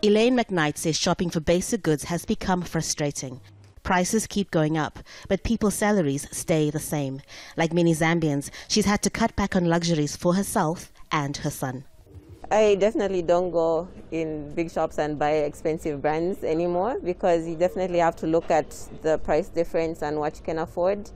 Elaine McKnight says shopping for basic goods has become frustrating. Prices keep going up, but people's salaries stay the same. Like many Zambians, she's had to cut back on luxuries for herself and her son. I definitely don't go in big shops and buy expensive brands anymore because you definitely have to look at the price difference and what you can afford.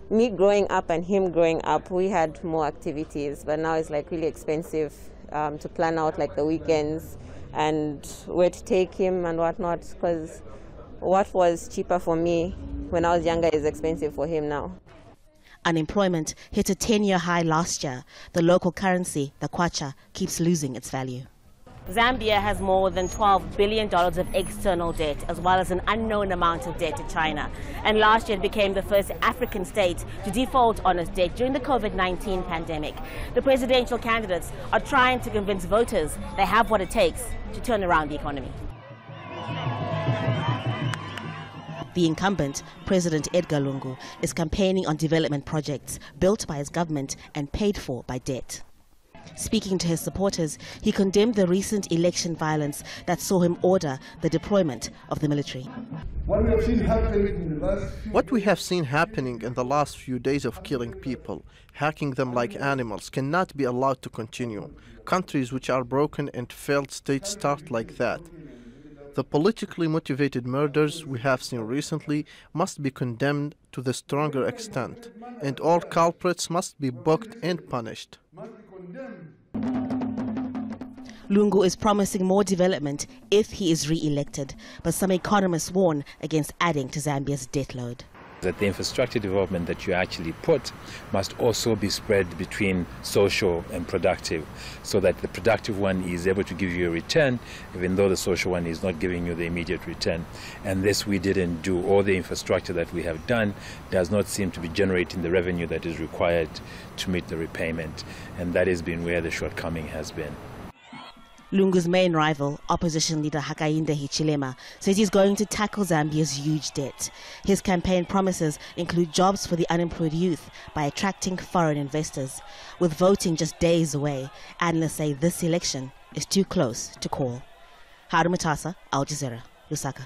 Me growing up and him growing up, we had more activities, but now it's like really expensive to plan out like the weekends and where to take him and whatnot, because what was cheaper for me when I was younger is expensive for him now. Unemployment hit a 10-year high last year. The local currency, the kwacha, keeps losing its value. Zambia has more than $12 billion of external debt, as well as an unknown amount of debt to China. And last year it became the first African state to default on its debt during the COVID-19 pandemic. The presidential candidates are trying to convince voters they have what it takes to turn around the economy. The incumbent, President Edgar Lungu, is campaigning on development projects built by his government and paid for by debt. Speaking to his supporters, he condemned the recent election violence that saw him order the deployment of the military. What we have seen happening in the last few days of killing people, hacking them like animals, cannot be allowed to continue. Countries which are broken and failed states start like that. The politically motivated murders we have seen recently must be condemned to the stronger extent, and all culprits must be booked and punished. Lungu is promising more development if he is re-elected, but some economists warn against adding to Zambia's debt load. That the infrastructure development that you actually put must also be spread between social and productive, so that the productive one is able to give you a return, even though the social one is not giving you the immediate return. And this we didn't do. All the infrastructure that we have done does not seem to be generating the revenue that is required to meet the repayment. And that has been where the shortcoming has been. Lungu's main rival, opposition leader Hakainde Hichilema, says he's going to tackle Zambia's huge debt. His campaign promises include jobs for the unemployed youth by attracting foreign investors. With voting just days away, analysts say this election is too close to call. Haru, Mutasa, Jazeera, Lusaka.